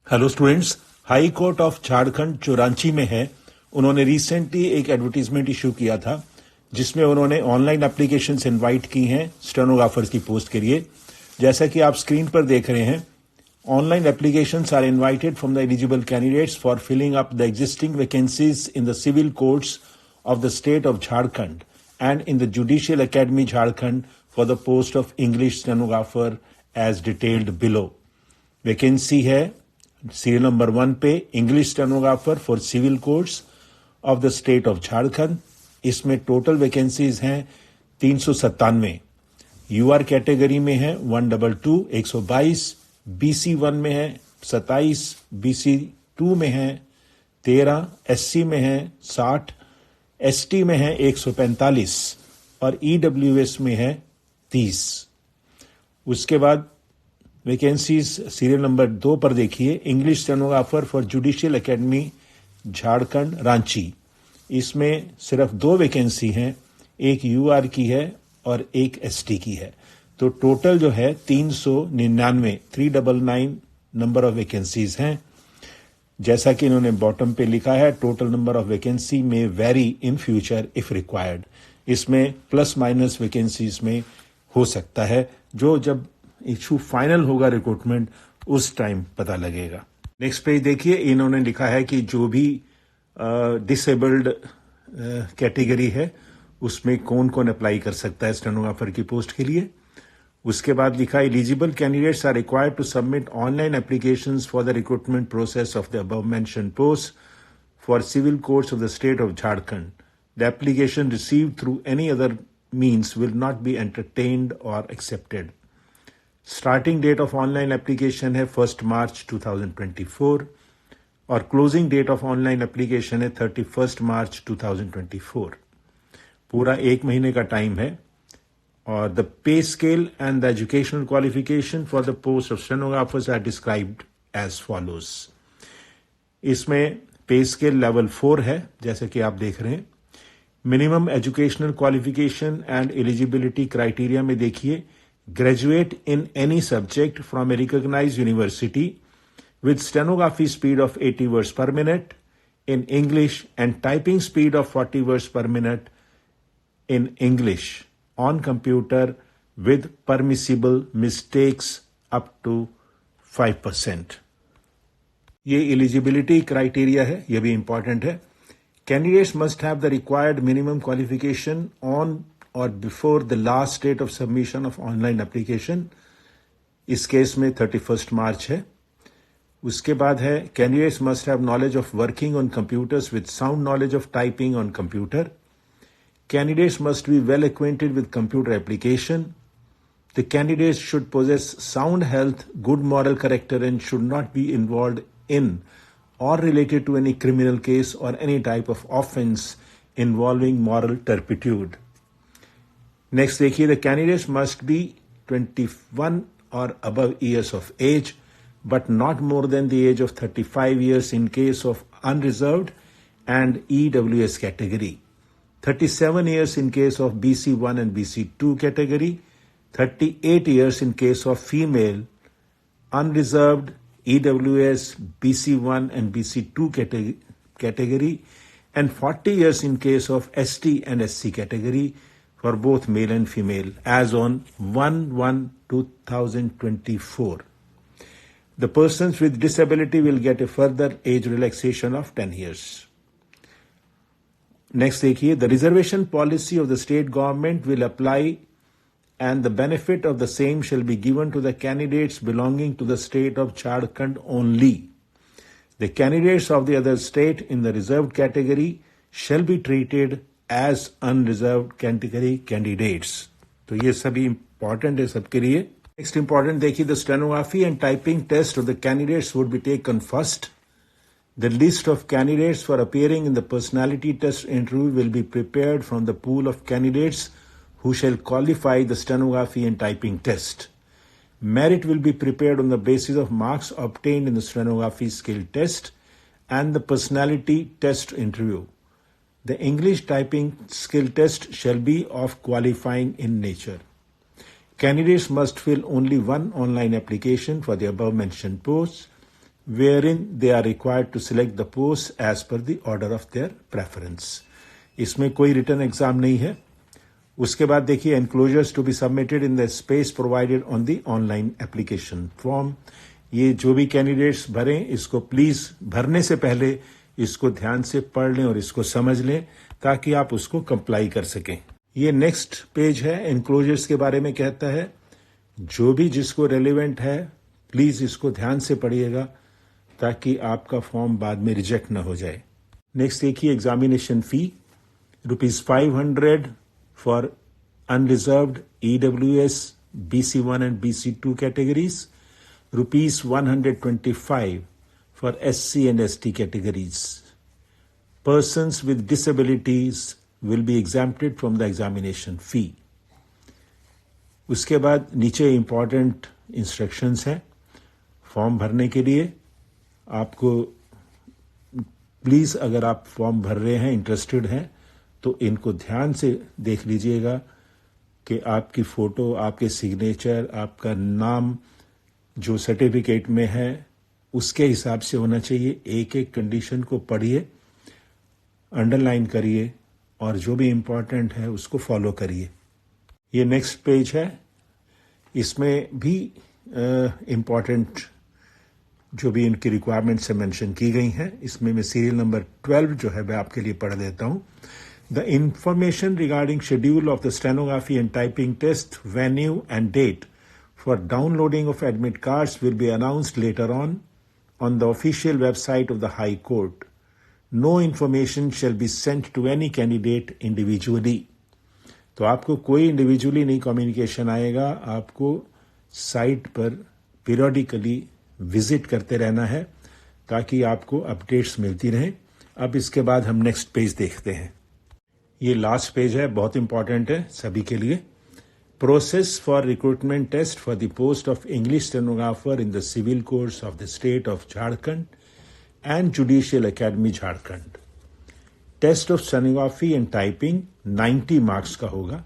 Hello students, high court of Jharkhand जो रांची में है, उन्होंने रिसेंटली एक एडवर्टीजमेंट इशू किया था जिसमें उन्होंने ऑनलाइन एप्लीकेशंस इनवाइट की हैं स्टेनोग्राफर्स की पोस्ट के लिए। जैसा कि आप स्क्रीन पर देख रहे हैं, online applications are invited from the eligible candidates for filling up the existing vacancies in the civil courts of the state of Jharkhand and in the judicial academy Jharkhand for the post of English stenographer as detailed below. Vacancy है serial number 1 पे English stenographer for civil courts of the state of Jharkhand. इसमें total vacancies हैं 397। यूआर category में है 122 122, BC 1 में है 27, BC 2 में है 13, एससी में है 60, एसटी में है 145 और ईडब्ल्यूएस में है 30। उसके बाद वैकेंसीज सीरियल नंबर 2 पर देखिए, English stenographer for judicial academy Jharkhand Ranchi. इसमें सिर्फ 2 वैकेंसी हैं, एक यूआर की है और एक एसटी की है। तो टोटल जो है 399 नंबर ऑफ वैकेंसीज हैं। जैसा कि इन्होंने बॉटम पे लिखा है, टोटल नंबर ऑफ वैकेंसी में very in future if required. इसमें प्लस माइनस वैकेंसीज में हो सकता है, जो जब इशू फाइनल होगा रिक्रूटमेंट उस टाइम पता लगेगा। नेक्स्ट पेज देखिए, इन्होंने लिखा है कि जो भी डिसेबल्ड कैटेगरी है उसमें कौन कौन अप्लाई कर सकता है स्टेनोग्राफर की पोस्ट के लिए। उसके बाद लिखा है, eligible candidates are required to submit online applications for the recruitment process of the above mentioned post for civil courts of the state of Jharkhand. The application received through any other means will not be entertained और accepted. Starting date of online application है 1 March 2024 और closing date of online application है 31 मार्च 2024। पूरा 1 महीने का time है। और the pay scale and the educational qualification for the post of stenographers are described as follows. इसमें पे स्केल लेवल 4 है, जैसे कि आप देख रहे हैं। Minimum educational qualification and eligibility criteria में देखिए, graduate in any subject from a recognized university with stenography speed of 80 words per minute in English and typing speed of 40 words per minute in English on computer with permissible mistakes up to 5%. ये eligibility criteria है, ये भी important है। Candidates must have the required minimum qualification on or before the last date of submission of online application. इस case में 31 March है। उसके बाद है, candidates must have knowledge of working on computers with sound knowledge of typing on computer. Candidates must be well acquainted with computer application. The candidates should possess sound health, good moral character and should not be involved in or related to any criminal case or any type of offence involving moral turpitude. Next देखिए, the candidates must be 21 or above years of age, but not more than the age of 35 years in case of unreserved and EWS category, 37 years in case of BC1 and BC2 category, 38 years in case of female, unreserved, EWS, BC1 and BC2 category, and 40 years in case of ST and SC category, for both male and female as on 1/1/2024. The persons with disability will get a further age relaxation of 10 years. Next देखिए, the reservation policy of the state government will apply and the benefit of the same shall be given to the candidates belonging to the state of Jharkhand only. The candidates of the other state in the reserved category shall be treated as unreserved category candidates. तो ये सभी important है सबके लिए। Next important देखिए, the stenography and typing test of the candidates would be taken first. The list of candidates for appearing in the personality test interview will be prepared from the pool of candidates who shall qualify the stenography and typing test. Merit will be prepared on the basis of marks obtained in the stenography skill test and the personality test interview. The English typing skill test shall be of qualifying in nature. Candidates must fill only one online application for the above mentioned posts. wherein they are required to select the post as per the order of their preference. इसमें कोई written exam नहीं है. उसके बाद देखिए enclosures to be submitted in the space provided on the online application form. ये जो भी कैंडिडेट्स भरें इसको प्लीज भरने से पहले इसको ध्यान से पढ़ लें और इसको समझ लें ताकि आप उसको कंप्लाई कर सकें. ये नेक्स्ट पेज है, एनक्लोजर्स के बारे में कहता है. जो भी जिसको रेलिवेंट है प्लीज इसको ध्यान से पढ़िएगा ताकि आपका फॉर्म बाद में रिजेक्ट ना हो जाए. नेक्स्ट देखिए examination fee ₹500 for unreserved EWS BC1 and BC2 categories, ₹125 for SC and ST categories. Persons with disabilities will be exempted from the examination fee. उसके बाद नीचे इंपॉर्टेंट इंस्ट्रक्शंस हैं फॉर्म भरने के लिए. आपको प्लीज अगर आप फॉर्म भर रहे हैं, इंटरेस्टेड हैं, तो इनको ध्यान से देख लीजिएगा कि आपकी फोटो, आपके सिग्नेचर, आपका नाम जो सर्टिफिकेट में है उसके हिसाब से होना चाहिए. एक एक कंडीशन को पढ़िए, अंडरलाइन करिए और जो भी इंपॉर्टेंट है उसको फॉलो करिए. ये नेक्स्ट पेज है. इसमें भी इंपॉर्टेंट जो भी इनकी रिक्वायरमेंट्स से मेंशन की गई हैं, इसमें मैं सीरियल नंबर 12 जो है मैं आपके लिए पढ़ देता हूं. The information regarding schedule of the stenography and typing test, venue and date for downloading of admit cards will be announced later on the official website of the High Court. No information shall be sent to any candidate individually. तो आपको कोई individually नहीं communication आएगा. आपको site पर periodically visit करते रहना है ताकि आपको अपडेट्स मिलती रहें. अब इसके बाद हम नेक्स्ट पेज देखते हैं. ये लास्ट पेज है, बहुत इंपॉर्टेंट है सभी के लिए. Process for recruitment test for the post of English stenographer in the civil courts of the state of Jharkhand and Judicial Academy Jharkhand. Test of stenography and typing 90 marks का होगा.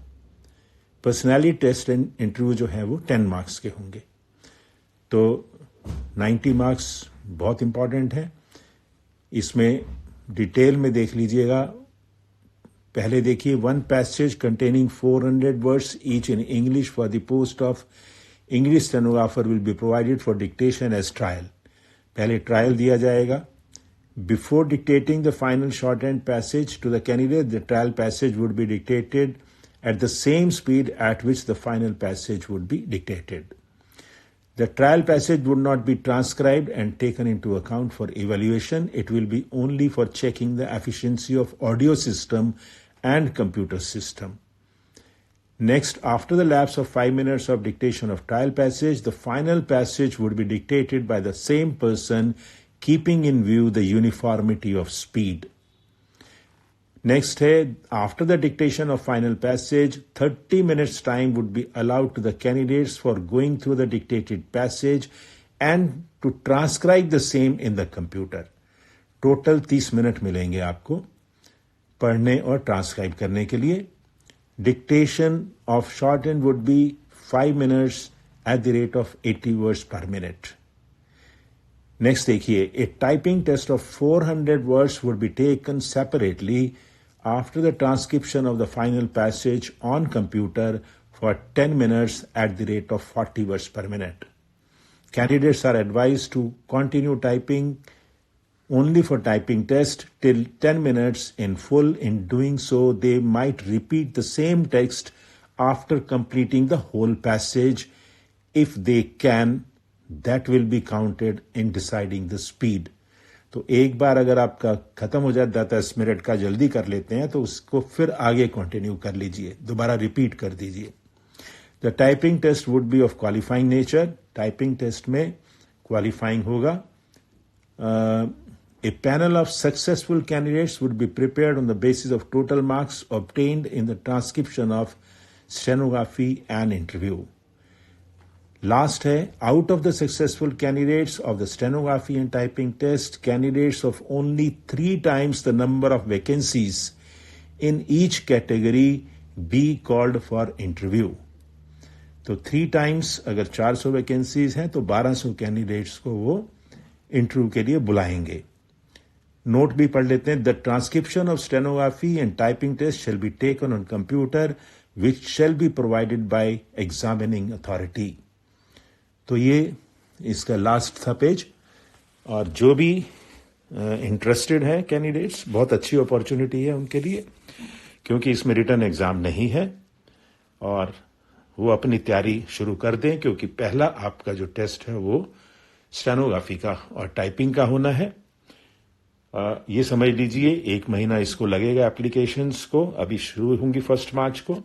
Personality test and interview जो है वो 10 marks के होंगे. तो 90 marks बहुत important है. इसमें डिटेल में देख लीजिएगा. पहले देखिए, one passage containing 400 words each in English for the post of English stenographer will be provided for dictation as trial. पहले ट्रायल दिया जाएगा. Before dictating the final shorthand passage to the candidate, the trial passage would be dictated at the same speed at which the final passage would be dictated. The trial passage would not be transcribed and taken into account for evaluation. It will be only for checking the efficiency of audio system and computer system. Next, after the lapse of 5 minutes of dictation of trial passage, the final passage would be dictated by the same person, keeping in view the uniformity of speed. Next है, after the dictation of final passage, 30 minutes time would be allowed to the candidates for going through the dictated passage and to transcribe the same in the computer. Total 30 minute मिलेंगे आपको पढ़ने और transcribe करने के लिए. Dictation of shorthand would be 5 minutes at the rate of 80 words per minute. Next देखिए, a typing test of 400 words would be taken separately after the transcription of the final passage on computer for 10 minutes at the rate of 40 words per minute. Candidates are advised to continue typing only for typing test till 10 minutes in full. In doing so, they might repeat the same text after completing the whole passage. If they can, that will be counted in deciding the speed. तो एक बार अगर आपका खत्म हो जाता है 10 minute का, जल्दी कर लेते हैं तो उसको फिर आगे कंटिन्यू कर लीजिए, दोबारा रिपीट कर दीजिए. The typing test would be of qualifying nature. Typing test में क्वालिफाइंग होगा. A panel of successful candidates would be prepared on the basis of total marks obtained in the transcription of stenography and interview. Last है, out of the successful candidates of the stenography and typing test, candidates of only 3 times the number of vacancies in each category be called for interview. तो 3 times अगर 400 vacancies हैं तो 1200 candidates को वो interview के लिए बुलाएंगे। नोट भी पढ़ लेते हैं। The transcription of stenography and typing test shall be taken on computer which shall be provided by examining authority. तो ये इसका लास्ट था पेज। और जो भी इंटरेस्टेड है कैंडिडेट्स, बहुत अच्छी अपॉर्चुनिटी है उनके लिए, क्योंकि इसमें रिटन एग्जाम नहीं है और वो अपनी तैयारी शुरू कर दें, क्योंकि पहला आपका जो टेस्ट है वो स्टेनोग्राफी का और टाइपिंग का होना है। ये समझ लीजिए 1 महीना इसको लगेगा एप्लीकेशंस को। अभी शुरू होंगी 1 मार्च को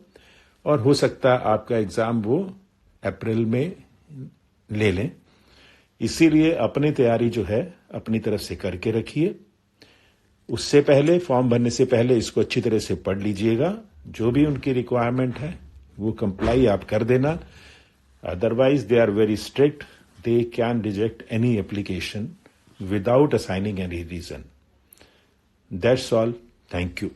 और हो सकता है आपका एग्जाम वो अप्रैल में ले लें। इसीलिए अपनी तैयारी जो है अपनी तरफ से करके रखिए। उससे पहले, फॉर्म भरने से पहले इसको अच्छी तरह से पढ़ लीजिएगा। जो भी उनकी रिक्वायरमेंट है वो कंप्लाई आप कर देना। Otherwise they are very strict, they can reject any application without assigning any reason. That's all. Thank you.